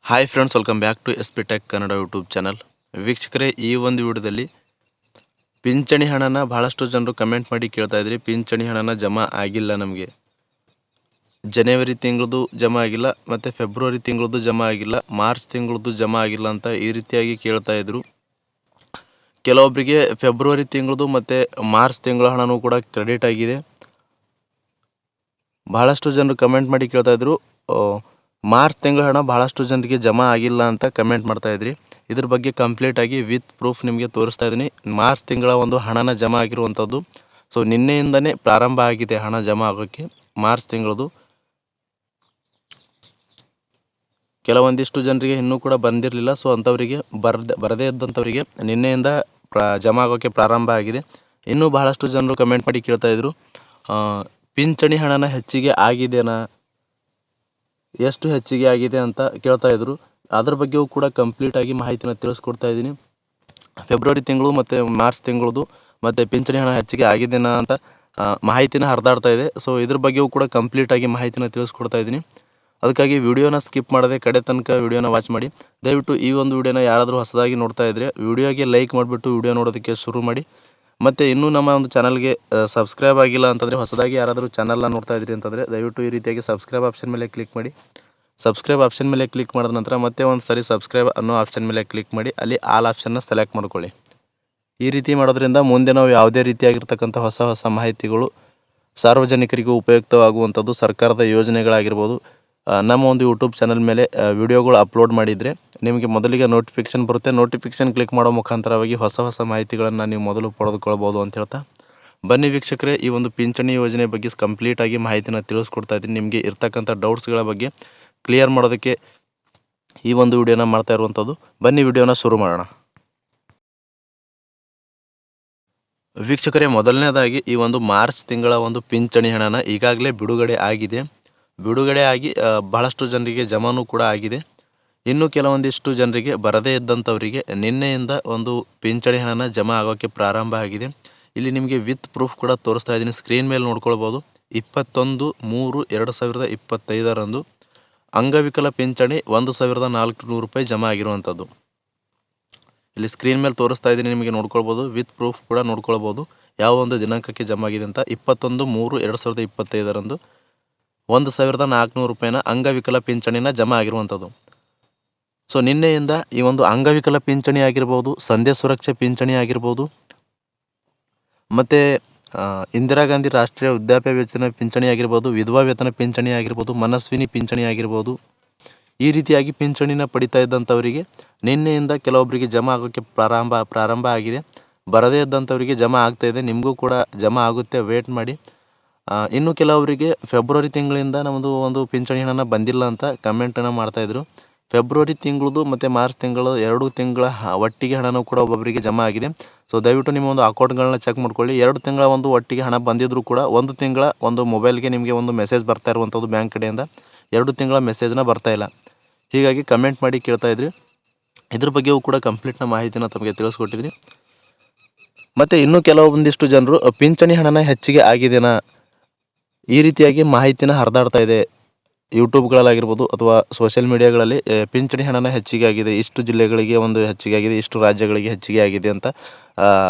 Hi friends, welcome back to S P tech Kannada YouTube channel. ವೀಕ್ಷಕರೇ, ಈ ಒಂದು ವಿಡಿಯೋದಲ್ಲಿ ಪಿಂಚಣಿ ಹಣನ ಬಹಳಷ್ಟು ಜನರು ಕಮೆಂಟ್ ಮಾಡಿ ಕೇಳ್ತಾ ಇದ್ರಿ. ಪಿಂಚಣಿ ಹಣನ ಜಮಾ ಆಗಿಲ್ಲ, ನಮಗೆ ಜನವರಿ ತಿಂಗಳದ್ದು ಜಮಾ ಆಗಿಲ್ಲ, ಮತ್ತು ಫೆಬ್ರವರಿ ತಿಂಗಳದ್ದು ಜಮಾ ಆಗಿಲ್ಲ, ಮಾರ್ಚ್ ತಿಂಗಳದ್ದು ಜಮಾ ಆಗಿಲ್ಲ ಅಂತ ಈ ರೀತಿಯಾಗಿ ಕೇಳ್ತಾ ಇದ್ರು. ಕೆಲವೊಬ್ಬರಿಗೆ ಫೆಬ್ರವರಿ ತಿಂಗಳದ್ದು ಮತ್ತು ಮಾರ್ಚ್ ತಿಂಗಳ ಹಣನೂ ಕೂಡ ಕ್ರೆಡಿಟ್ ಆಗಿದೆ. ಬಹಳಷ್ಟು ಜನರು ಕಮೆಂಟ್ ಮಾಡಿ ಕೇಳ್ತಾ ಇದ್ರು, ಮಾರ್ಚ್ ತಿಂಗಳ ಹಣ ಬಹಳಷ್ಟು ಜನರಿಗೆ ಜಮಾ ಆಗಿಲ್ಲ ಅಂತ ಕಮೆಂಟ್ ಮಾಡ್ತಾ ಇದ್ರಿ. ಇದ್ರ ಬಗ್ಗೆ ಕಂಪ್ಲೀಟ್ ಆಗಿ ವಿತ್ ಪ್ರೂಫ್ ನಿಮಗೆ ತೋರಿಸ್ತಾ ಇದ್ದೀನಿ. ಮಾರ್ಚ್ ತಿಂಗಳ ಒಂದು ಹಣನ ಜಮಾ ಆಗಿರುವಂಥದ್ದು. ಸೊ ನಿನ್ನೆಯಿಂದನೇ ಪ್ರಾರಂಭ ಆಗಿದೆ ಹಣ ಜಮಾ ಆಗೋಕ್ಕೆ ಮಾರ್ಚ್ ತಿಂಗಳದು. ಕೆಲವೊಂದಿಷ್ಟು ಜನರಿಗೆ ಇನ್ನೂ ಕೂಡ ಬಂದಿರಲಿಲ್ಲ. ಸೊ ಅಂಥವರಿಗೆ ಬರದೇ ಇದ್ದಂಥವರಿಗೆ ನಿನ್ನೆಯಿಂದ ಜಮಾ ಆಗೋಕ್ಕೆ ಪ್ರಾರಂಭ ಆಗಿದೆ. ಇನ್ನೂ ಬಹಳಷ್ಟು ಜನರು ಕಮೆಂಟ್ ಮಾಡಿ ಕೇಳ್ತಾ ಇದ್ರು, ಪಿಂಚಣಿ ಹಣನ ಹೆಚ್ಚಿಗೆ ಆಗಿದೆನಾ, ಎಷ್ಟು ಹೆಚ್ಚಿಗೆ ಆಗಿದೆ ಅಂತ ಕೇಳ್ತಾ ಇದ್ರು. ಅದ್ರ ಬಗ್ಗೆಯೂ ಕೂಡ ಕಂಪ್ಲೀಟಾಗಿ ಮಾಹಿತಿನ ತಿಳಿಸ್ಕೊಡ್ತಾ ಇದ್ದೀನಿ. ಫೆಬ್ರವರಿ ತಿಂಗಳು ಮತ್ತು ಮಾರ್ಚ್ ತಿಂಗಳದು ಮತ್ತು ಪಿಂಚಣಿ ಹಣ ಹೆಚ್ಚಿಗೆ ಆಗಿದೆನಾ ಅಂತ ಮಾಹಿತಿನ ಹರಿದಾಡ್ತಾ ಇದೆ. ಸೊ ಇದ್ರ ಬಗ್ಗೆಯೂ ಕೂಡ ಕಂಪ್ಲೀಟಾಗಿ ಮಾಹಿತಿನ ತಿಳಿಸ್ಕೊಡ್ತಾ ಇದ್ದೀನಿ. ಅದಕ್ಕಾಗಿ ವಿಡಿಯೋನ ಸ್ಕಿಪ್ ಮಾಡದೆ ಕಡೆ ತನಕ ವಿಡಿಯೋನ ವಾಚ್ ಮಾಡಿ. ದಯವಿಟ್ಟು ಈ ಒಂದು ವಿಡಿಯೋನ ಯಾರಾದರೂ ಹೊಸದಾಗಿ ನೋಡ್ತಾ ಇದ್ದರೆ ವಿಡಿಯೋಗೆ ಲೈಕ್ ಮಾಡಿಬಿಟ್ಟು ವಿಡಿಯೋ ನೋಡೋದಕ್ಕೆ ಶುರು ಮಾಡಿ. ಮತ್ತು ಇನ್ನೂ ನಮ್ಮ ಒಂದು ಚಾನಲ್ಗೆ ಸಬ್ಸ್ಕ್ರೈಬ್ ಆಗಿಲ್ಲ ಅಂತಂದರೆ, ಹೊಸದಾಗಿ ಯಾರಾದರೂ ಚಾನಲ್ನ ನೋಡ್ತಾ ಇದ್ರಿ ಅಂತಂದರೆ ದಯವಿಟ್ಟು ಈ ರೀತಿಯಾಗಿ ಸಬ್ಸ್ಕ್ರೈಬ್ ಆಪ್ಷನ್ ಮೇಲೆ ಕ್ಲಿಕ್ ಮಾಡಿ. ಸಬ್ಸ್ಕ್ರೈಬ್ ಆಪ್ಷನ್ ಮೇಲೆ ಕ್ಲಿಕ್ ಮಾಡಿದ ನಂತರ ಮತ್ತೆ ಒಂದು ಸರಿ ಸಬ್ಸ್ಕ್ರೈಬ್ ಅನ್ನೋ ಆಪ್ಷನ್ ಮೇಲೆ ಕ್ಲಿಕ್ ಮಾಡಿ, ಅಲ್ಲಿ ಆಲ್ ಆಪ್ಷನ್ನ ಸೆಲೆಕ್ಟ್ ಮಾಡ್ಕೊಳ್ಳಿ. ಈ ರೀತಿ ಮಾಡೋದ್ರಿಂದ ಮುಂದೆ ನಾವು ಯಾವುದೇ ರೀತಿಯಾಗಿರ್ತಕ್ಕಂಥ ಹೊಸ ಮಾಹಿತಿಗಳು ಸಾರ್ವಜನಿಕರಿಗೂ ಉಪಯುಕ್ತವಾಗುವಂಥದ್ದು, ಸರ್ಕಾರದ ಯೋಜನೆಗಳಾಗಿರ್ಬೋದು, ನಮ್ಮ ಒಂದು ಯೂಟ್ಯೂಬ್ ಚಾನಲ್ ಮೇಲೆ ವಿಡಿಯೋಗಳು ಅಪ್ಲೋಡ್ ಮಾಡಿದರೆ ನಿಮಗೆ ಮೊದಲಿಗೆ ನೋಟಿಫಿಕೇಷನ್ ಬರುತ್ತೆ. ನೋಟಿಫಿಕೇಷನ್ ಕ್ಲಿಕ್ ಮಾಡೋ ಮುಖಾಂತರವಾಗಿ ಹೊಸ ಮಾಹಿತಿಗಳನ್ನು ನೀವು ಮೊದಲು ಪಡೆದುಕೊಳ್ಬೋದು ಅಂತ ಹೇಳ್ತಾ, ಬನ್ನಿ ವೀಕ್ಷಕರೇ, ಈ ಒಂದು ಪಿಂಚಣಿ ಯೋಜನೆ ಬಗ್ಗೆ ಕಂಪ್ಲೀಟಾಗಿ ಮಾಹಿತಿನ ತಿಳಿಸ್ಕೊಡ್ತಾ ಇದ್ದೀನಿ. ನಿಮಗೆ ಇರ್ತಕ್ಕಂಥ ಡೌಟ್ಸ್ಗಳ ಬಗ್ಗೆ ಕ್ಲಿಯರ್ ಮಾಡೋದಕ್ಕೆ ಈ ಒಂದು ವಿಡಿಯೋನ ಮಾಡ್ತಾ ಇರುವಂಥದ್ದು. ಬನ್ನಿ ವಿಡಿಯೋನ ಶುರು ಮಾಡೋಣ. ವೀಕ್ಷಕರೇ, ಮೊದಲನೇದಾಗಿ ಈ ಒಂದು ಮಾರ್ಚ್ ತಿಂಗಳ ಒಂದು ಪಿಂಚಣಿ ಹಣನ ಈಗಾಗಲೇ ಬಿಡುಗಡೆ ಆಗಿ ಬಹಳಷ್ಟು ಜನರಿಗೆ ಜಮಾನೂ ಕೂಡ ಆಗಿದೆ. ಇನ್ನು ಕೆಲವೊಂದಿಷ್ಟು ಜನರಿಗೆ ಬರದೇ ಇದ್ದಂಥವರಿಗೆ ನಿನ್ನೆಯಿಂದ ಒಂದು ಪಿಂಚಣಿ ಹಣನ ಜಮಾ ಆಗೋಕ್ಕೆ ಪ್ರಾರಂಭ ಆಗಿದೆ. ಇಲ್ಲಿ ನಿಮಗೆ ವಿತ್ ಪ್ರೂಫ್ ಕೂಡ ತೋರಿಸ್ತಾ ಇದ್ದೀನಿ, ಸ್ಕ್ರೀನ್ ಮೇಲೆ ನೋಡ್ಕೊಳ್ಬೋದು. 21/3/2025 ಅಂಗವಿಕಲ ಪಿಂಚಣಿ 1400 ರೂಪಾಯಿ ಜಮಾ ಆಗಿರುವಂಥದ್ದು. ಇಲ್ಲಿ ಸ್ಕ್ರೀನ್ ಮೇಲೆ ತೋರಿಸ್ತಾ ಇದ್ದೀನಿ, ನಿಮಗೆ ನೋಡ್ಕೊಳ್ಬೋದು. ವಿತ್ ಪ್ರೂಫ್ ಕೂಡ ನೋಡ್ಕೊಳ್ಬೋದು ಯಾವ ಒಂದು ದಿನಾಂಕಕ್ಕೆ ಜಮಾ ಆಗಿದೆ ಅಂತ. 21/3/2025 1400 ರೂಪಾಯಿನ ಅಂಗವಿಕಲ ಪಿಂಚಣಿನ ಜಮಾ ಆಗಿರುವಂಥದ್ದು. ಸೊ ನಿನ್ನೆಯಿಂದ ಈ ಒಂದು ಅಂಗವಿಕಲ ಪಿಂಚಣಿ ಆಗಿರ್ಬೋದು, ಸಂಧ್ಯಾ ಸುರಕ್ಷಾ ಪಿಂಚಣಿ ಆಗಿರ್ಬೋದು, ಮತ್ತು ಇಂದಿರಾ ಗಾಂಧಿ ರಾಷ್ಟ್ರೀಯ ವೃದ್ಧಾಪ್ಯ ವೇತನ ಪಿಂಚಣಿ ಆಗಿರ್ಬೋದು, ವಿಧವಾ ವೇತನ ಪಿಂಚಣಿ ಆಗಿರ್ಬೋದು, ಮನಸ್ವಿನಿ ಪಿಂಚಣಿ ಆಗಿರ್ಬೋದು, ಈ ರೀತಿಯಾಗಿ ಪಿಂಚಣಿನ ಪಡಿತಾ ಇದ್ದಂಥವರಿಗೆ ನಿನ್ನೆಯಿಂದ ಕೆಲವೊಬ್ಬರಿಗೆ ಜಮಾ ಆಗೋಕ್ಕೆ ಪ್ರಾರಂಭ ಆಗಿದೆ. ಬರದೇ ಇದ್ದಂಥವರಿಗೆ ಜಮಾ ಆಗ್ತಾಯಿದೆ. ನಿಮಗೂ ಕೂಡ ಜಮಾ ಆಗುತ್ತೆ, ವೇಟ್ ಮಾಡಿ. ಇನ್ನು ಕೆಲವರಿಗೆ ಫೆಬ್ರವರಿ ತಿಂಗಳಿಂದ ನಮ್ಮದು ಒಂದು ಪಿಂಚಣಿ ಹಣನ ಬಂದಿಲ್ಲ ಅಂತ ಕಮೆಂಟನ್ನು ಮಾಡ್ತಾಯಿದ್ರು. ಫೆಬ್ರವರಿ ತಿಂಗಳದು ಮತ್ತು ಮಾರ್ಚ್ ತಿಂಗಳು 2 ತಿಂಗಳ ಒಟ್ಟಿಗೆ ಹಣನೂ ಕೂಡ ಒಬ್ಬೊಬ್ಬರಿಗೆ ಜಮಾ ಆಗಿದೆ. ಸೊ ದಯವಿಟ್ಟು ನಿಮ್ಮ ಒಂದು ಅಕೌಂಟ್ಗಳನ್ನ ಚೆಕ್ ಮಾಡ್ಕೊಳ್ಳಿ. 2 ತಿಂಗಳ ಒಂದು ಒಟ್ಟಿಗೆ ಹಣ ಬಂದಿದ್ದರೂ ಕೂಡ 1 ತಿಂಗಳ ಒಂದು ಮೊಬೈಲ್ಗೆ ನಿಮಗೆ ಒಂದು ಮೆಸೇಜ್ ಬರ್ತಾ ಇರುವಂಥದ್ದು ಬ್ಯಾಂಕ್ ಕಡೆಯಿಂದ, 2 ತಿಂಗಳ ಮೆಸೇಜ್ನ ಬರ್ತಾಯಿಲ್ಲ. ಹೀಗಾಗಿ ಕಮೆಂಟ್ ಮಾಡಿ ಕೇಳ್ತಾ ಇದ್ರಿ. ಇದ್ರ ಬಗ್ಗೆಯೂ ಕೂಡ ಕಂಪ್ಲೀಟ್ನ ಮಾಹಿತಿನ ತಮಗೆ ತಿಳಿಸ್ಕೊಟ್ಟಿದ್ರಿ. ಮತ್ತು ಇನ್ನೂ ಕೆಲವೊಂದಿಷ್ಟು ಜನರು ಪಿಂಚಣಿ ಹಣನ ಹೆಚ್ಚಿಗೆ ಆಗಿದೆನಾ, ಈ ರೀತಿಯಾಗಿ ಮಾಹಿತಿನ ಹರಿದಾಡ್ತಾ ಇದೆ ಯೂಟ್ಯೂಬ್ಗಳಲ್ಲಾಗಿರ್ಬೋದು ಅಥವಾ ಸೋಷಿಯಲ್ ಮೀಡಿಯಾಗಳಲ್ಲಿ. ಪಿಂಚಣಿ ಹಣನ ಹೆಚ್ಚಿಗೆ ಆಗಿದೆ, ಇಷ್ಟು ಜಿಲ್ಲೆಗಳಿಗೆ ಒಂದು ಹೆಚ್ಚಿಗೆ ಆಗಿದೆ, ಇಷ್ಟು ರಾಜ್ಯಗಳಿಗೆ ಹೆಚ್ಚಿಗೆ ಆಗಿದೆ ಅಂತ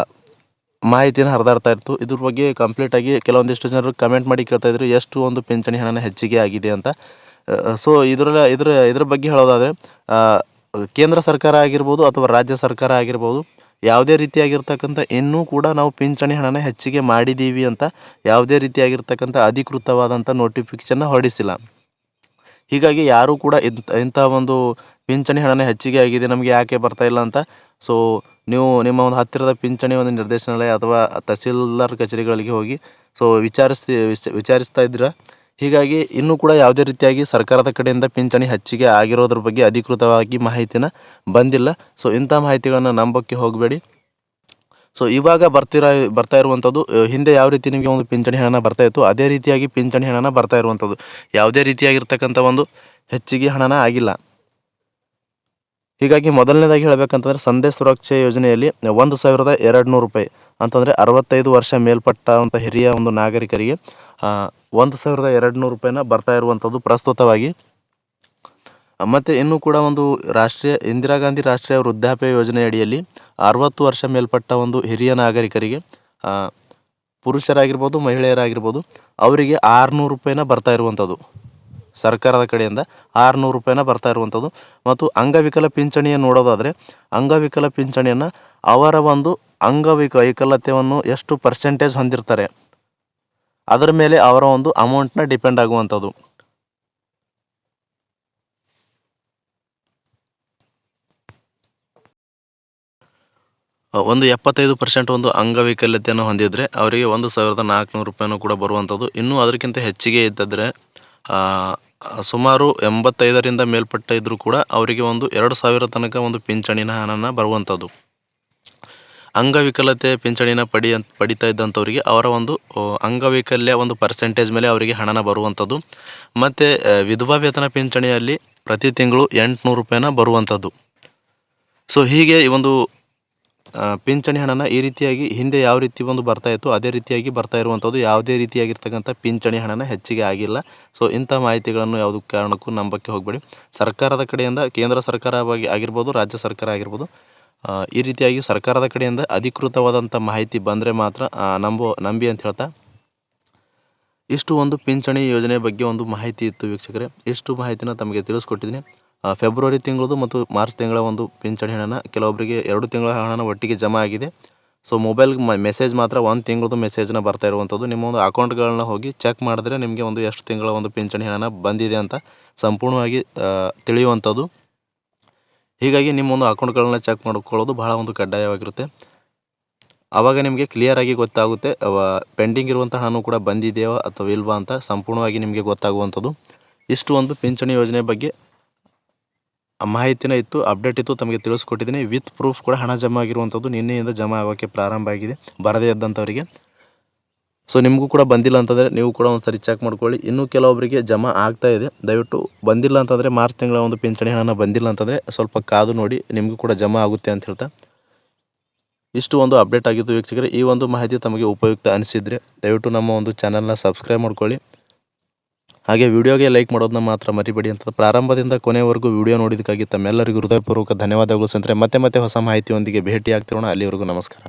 ಮಾಹಿತಿನ ಹರಿದಾಡ್ತಾ ಇತ್ತು. ಇದ್ರ ಬಗ್ಗೆ ಕಂಪ್ಲೀಟಾಗಿ ಕೆಲವೊಂದಿಷ್ಟು ಜನರು ಕಮೆಂಟ್ ಮಾಡಿ ಕೇಳ್ತಾ ಇದ್ರು, ಎಷ್ಟು ಒಂದು ಪಿಂಚಣಿ ಹಣನ ಹೆಚ್ಚಿಗೆ ಆಗಿದೆ ಅಂತ. ಸೊ ಇದ್ರ ಬಗ್ಗೆ ಹೇಳೋದಾದರೆ, ಕೇಂದ್ರ ಸರ್ಕಾರ ಆಗಿರ್ಬೋದು ಅಥವಾ ರಾಜ್ಯ ಸರ್ಕಾರ ಆಗಿರ್ಬೋದು, ಯಾವುದೇ ರೀತಿಯಾಗಿರ್ತಕ್ಕಂಥ ಇನ್ನೂ ಕೂಡ ನಾವು ಪಿಂಚಣಿ ಹಣನ ಹೆಚ್ಚಿಗೆ ಮಾಡಿದ್ದೀವಿ ಅಂತ ಯಾವುದೇ ರೀತಿಯಾಗಿರ್ತಕ್ಕಂಥ ಅಧಿಕೃತವಾದಂಥ ನೋಟಿಫಿಕೇಷನ್ನ ಹೊರಡಿಸಿಲ್ಲ. ಹೀಗಾಗಿ ಯಾರೂ ಕೂಡ ಇಂಥ ಒಂದು ಪಿಂಚಣಿ ಹಣನ ಹೆಚ್ಚಿಗೆ ಆಗಿದೆ, ನಮಗೆ ಯಾಕೆ ಬರ್ತಾಯಿಲ್ಲ ಅಂತ ಸೊ ನೀವು ನಿಮ್ಮ ಒಂದು ಹತ್ತಿರದ ಪಿಂಚಣಿ ಒಂದು ನಿರ್ದೇಶನಾಲಯ ಅಥವಾ ತಹಸೀಲ್ದಾರ್ ಕಚೇರಿಗಳಿಗೆ ಹೋಗಿ ಸೊ ವಿಚಾರಿಸ್ತಾ ಇದ್ದೀರಾ. ಹೀಗಾಗಿ ಇನ್ನೂ ಕೂಡ ಯಾವುದೇ ರೀತಿಯಾಗಿ ಸರ್ಕಾರದ ಕಡೆಯಿಂದ ಪಿಂಚಣಿ ಹೆಚ್ಚಿಗೆ ಆಗಿರೋದ್ರ ಬಗ್ಗೆ ಅಧಿಕೃತವಾಗಿ ಮಾಹಿತಿನ ಬಂದಿಲ್ಲ. ಸೊ ಇಂಥ ಮಾಹಿತಿಗಳನ್ನು ನಂಬೋಕ್ಕೆ ಹೋಗಬೇಡಿ. ಸೊ ಇವಾಗ ಬರ್ತಾ ಇರುವಂಥದ್ದು, ಹಿಂದೆ ಯಾವ ರೀತಿ ನಿಮಗೆ ಒಂದು ಪಿಂಚಣಿ ಹಣನ ಬರ್ತಾಯಿತ್ತು ಅದೇ ರೀತಿಯಾಗಿ ಪಿಂಚಣಿ ಹಣನ ಬರ್ತಾ ಇರುವಂಥದ್ದು. ಯಾವುದೇ ರೀತಿಯಾಗಿರ್ತಕ್ಕಂಥ ಒಂದು ಹೆಚ್ಚಿಗೆ ಹಣನ ಆಗಿಲ್ಲ. ಹೀಗಾಗಿ ಮೊದಲನೇದಾಗಿ ಹೇಳಬೇಕಂತಂದರೆ, ಸಂಧ್ಯಾ ಸುರಕ್ಷೆ ಯೋಜನೆಯಲ್ಲಿ 1200 ರೂಪಾಯಿ ಅಂತಂದರೆ 65 ವರ್ಷ ಮೇಲ್ಪಟ್ಟಂಥ ಹಿರಿಯ ಒಂದು ನಾಗರಿಕರಿಗೆ 1200 ರೂಪಾಯಿನ ಬರ್ತಾ ಇರುವಂಥದ್ದು ಪ್ರಸ್ತುತವಾಗಿ. ಮತ್ತು ಇನ್ನೂ ಕೂಡ ಒಂದು ಇಂದಿರಾ ಗಾಂಧಿ ರಾಷ್ಟ್ರೀಯ ವೃದ್ಧಾಪ್ಯ ಯೋಜನೆ ಅಡಿಯಲ್ಲಿ 60 ವರ್ಷ ಮೇಲ್ಪಟ್ಟ ಒಂದು ಹಿರಿಯ ನಾಗರಿಕರಿಗೆ ಪುರುಷರಾಗಿರ್ಬೋದು ಮಹಿಳೆಯರಾಗಿರ್ಬೋದು ಅವರಿಗೆ 600 ರೂಪಾಯಿನ ಬರ್ತಾ ಇರುವಂಥದ್ದು, ಸರ್ಕಾರದ ಕಡೆಯಿಂದ 600 ರೂಪಾಯಿನ ಬರ್ತಾ ಇರುವಂಥದ್ದು. ಮತ್ತು ಅಂಗವಿಕಲ ಪಿಂಚಣಿಯನ್ನು ನೋಡೋದಾದರೆ ಅಂಗವಿಕಲ ಪಿಂಚಣಿಯನ್ನು ಅವರ ಒಂದು ವೈಕಲ್ಯತೆಯನ್ನು ಎಷ್ಟು ಪರ್ಸೆಂಟೇಜ್ ಹೊಂದಿರ್ತಾರೆ ಅದರ ಮೇಲೆ ಅವರ ಒಂದು ಅಮೌಂಟ್ನ ಡಿಪೆಂಡ್ ಆಗುವಂಥದ್ದು. ಒಂದು 75% ಒಂದು ಅಂಗವೈಕಲ್ಯತೆಯನ್ನು ಹೊಂದಿದರೆ ಅವರಿಗೆ 1400 ರೂಪಾಯಿನೂ ಕೂಡ ಬರುವಂಥದ್ದು. ಇನ್ನೂ ಅದಕ್ಕಿಂತ ಹೆಚ್ಚಿಗೆ ಇದ್ದಿದ್ರೆ ಸುಮಾರು 85ರಿಂದ ಮೇಲ್ಪಟ್ಟ ಇದ್ದರೂ ಕೂಡ ಅವರಿಗೆ ಒಂದು 2000 ತನಕ ಒಂದು ಪಿಂಚಣಿನ ಹಣನ ಬರುವಂಥದ್ದು. ಅಂಗವಿಕಲತೆ ಪಿಂಚಣಿನ ಪಡಿತಾ ಇದ್ದಂಥವರಿಗೆ ಅವರ ಒಂದು ಅಂಗವೈಕಲ್ಯ ಒಂದು ಪರ್ಸೆಂಟೇಜ್ ಮೇಲೆ ಅವರಿಗೆ ಹಣನ ಬರುವಂಥದ್ದು. ಮತ್ತು ವಿಧವಾ ವೇತನ ಪಿಂಚಣಿಯಲ್ಲಿ ಪ್ರತಿ ತಿಂಗಳು 800 ರೂಪಾಯಿನ ಬರುವಂಥದ್ದು. ಸೊ ಹೀಗೆ ಈ ಒಂದು ಪಿಂಚಣಿ ಹಣನ ಈ ರೀತಿಯಾಗಿ ಹಿಂದೆ ಯಾವ ರೀತಿ ಒಂದು ಬರ್ತಾ ಇತ್ತು ಅದೇ ರೀತಿಯಾಗಿ ಬರ್ತಾ ಇರುವಂಥದ್ದು. ಯಾವುದೇ ರೀತಿಯಾಗಿರ್ತಕ್ಕಂಥ ಪಿಂಚಣಿ ಹಣನ ಹೆಚ್ಚಿಗೆ ಆಗಿಲ್ಲ. ಸೊ ಇಂಥ ಮಾಹಿತಿಗಳನ್ನು ಯಾವುದೇ ಕಾರಣಕ್ಕೂ ನಂಬಕ್ಕೆ ಹೋಗಬೇಡಿ. ಸರ್ಕಾರದ ಕಡೆಯಿಂದ ಕೇಂದ್ರ ಸರ್ಕಾರ ಆಗಿರ್ಬೋದು, ರಾಜ್ಯ ಸರ್ಕಾರ ಆಗಿರ್ಬೋದು, ಈ ರೀತಿಯಾಗಿ ಸರ್ಕಾರದ ಕಡೆಯಿಂದ ಅಧಿಕೃತವಾದಂಥ ಮಾಹಿತಿ ಬಂದರೆ ಮಾತ್ರ ನಂಬಿ ಅಂತ ಹೇಳ್ತಾ, ಇಷ್ಟು ಒಂದು ಪಿಂಚಣಿ ಯೋಜನೆ ಬಗ್ಗೆ ಒಂದು ಮಾಹಿತಿ ಇತ್ತು ವೀಕ್ಷಕರೇ. ಇಷ್ಟು ಮಾಹಿತಿನ ತಮಗೆ ತಿಳಿಸ್ಕೊಟ್ಟಿದ್ದೀನಿ. ಫೆಬ್ರವರಿ ತಿಂಗಳದು ಮತ್ತು ಮಾರ್ಚ್ ತಿಂಗಳ ಒಂದು ಪಿಂಚಣಿ ಹಣನ ಕೆಲವೊಬ್ಬರಿಗೆ 2 ತಿಂಗಳ ಹಣನ ಒಟ್ಟಿಗೆ ಜಮಾ ಆಗಿದೆ. ಸೊ ಮೊಬೈಲ್ಗೆ ಮೆಸೇಜ್ ಮಾತ್ರ 1 ತಿಂಗಳದು ಮೆಸೇಜ್ನ ಬರ್ತಾ ಇರುವಂಥದ್ದು. ನಿಮ್ಮ ಒಂದು ಅಕೌಂಟ್ಗಳನ್ನ ಹೋಗಿ ಚೆಕ್ ಮಾಡಿದ್ರೆ ನಿಮಗೆ ಒಂದು ಎಷ್ಟು ತಿಂಗಳ ಒಂದು ಪಿಂಚಣಿ ಹಣನ ಬಂದಿದೆ ಅಂತ ಸಂಪೂರ್ಣವಾಗಿ ತಿಳಿಯುವಂಥದ್ದು. ಹೀಗಾಗಿ ನಿಮ್ಮ ಒಂದು ಅಕೌಂಟ್ಗಳನ್ನ ಚೆಕ್ ಮಾಡ್ಕೊಳ್ಳೋದು ಬಹಳ ಒಂದು ಕಡ್ಡಾಯವಾಗಿರುತ್ತೆ. ಆವಾಗ ನಿಮಗೆ ಕ್ಲಿಯರಾಗಿ ಗೊತ್ತಾಗುತ್ತೆ ಪೆಂಡಿಂಗ್ ಇರುವಂಥ ಹಣನೂ ಕೂಡ ಬಂದಿದೆಯೋ ಅಥವಾ ಇಲ್ವಾ ಅಂತ ಸಂಪೂರ್ಣವಾಗಿ ನಿಮಗೆ ಗೊತ್ತಾಗುವಂಥದ್ದು. ಇಷ್ಟು ಒಂದು ಪಿಂಚಣಿ ಯೋಜನೆ ಬಗ್ಗೆ ಮಾಹಿತಿನ ಇತ್ತು, ಅಪ್ಡೇಟ್ ಇತ್ತು, ತಮಗೆ ತಿಳಿಸ್ಕೊಟ್ಟಿದ್ದೀನಿ. ವಿತ್ ಪ್ರೂಫ್ ಕೂಡ ಹಣ ಜಮಾ ಆಗಿರುವಂಥದ್ದು ನಿನ್ನೆಯಿಂದ ಜಮಾ ಆಗೋಕ್ಕೆ ಪ್ರಾರಂಭ ಆಗಿದೆ ಬರದೇ ಇದ್ದಂಥವರಿಗೆ. ಸೊ ನಿಮಗೂ ಕೂಡ ಬಂದಿಲ್ಲ ಅಂತಂದರೆ ನೀವು ಕೂಡ ಒಂದು ಸರಿ ಚೆಕ್ ಮಾಡ್ಕೊಳ್ಳಿ. ಇನ್ನೂ ಕೆಲವೊಬ್ಬರಿಗೆ ಜಮಾ ಆಗ್ತಾ ಇದೆ. ದಯವಿಟ್ಟು ಬಂದಿಲ್ಲ ಅಂತಂದರೆ ಮಾರ್ಚ್ ತಿಂಗಳ ಒಂದು ಪಿಂಚಣಿ ಹಣ ಬಂದಿಲ್ಲ ಅಂತಂದರೆ ಸ್ವಲ್ಪ ಕಾದು ನೋಡಿ, ನಿಮಗೂ ಕೂಡ ಜಮಾ ಆಗುತ್ತೆ ಅಂತ ಹೇಳ್ತಾ ಇಷ್ಟು ಒಂದು ಅಪ್ಡೇಟ್ ಆಗಿತ್ತು ವೀಕ್ಷಕರೇ. ಈ ಒಂದು ಮಾಹಿತಿ ತಮಗೆ ಉಪಯುಕ್ತ ಅನಿಸಿದರೆ ದಯವಿಟ್ಟು ನಮ್ಮ ಒಂದು ಚಾನಲ್ನ ಸಬ್ಸ್ಕ್ರೈಬ್ ಮಾಡ್ಕೊಳ್ಳಿ. ಹಾಗೆ ವಿಡಿಯೋಗೆ ಲೈಕ್ ಮಾಡೋದನ್ನ ಮಾತ್ರ ಮರಿಬೇಡಿ ಅಂತ. ಪ್ರಾರಂಭದಿಂದ ಕೊನೆವರೆಗೂ ವಿಡಿಯೋ ನೋಡಿದ್ದಕ್ಕಾಗಿ ತಮ್ಮೆಲ್ಲರಿಗೂ ಹೃದಯಪೂರ್ವಕ ಧನ್ಯವಾದಗಳು ಸ್ನೇಹಿತರೆ. ಮತ್ತೆ ಹೊಸ ಮಾಹಿತಿಯೊಂದಿಗೆ ಭೇಟಿ ಆಗ್ತಿರೋಣ. ಅಲ್ಲಿವರೆಗೂ ನಮಸ್ಕಾರ.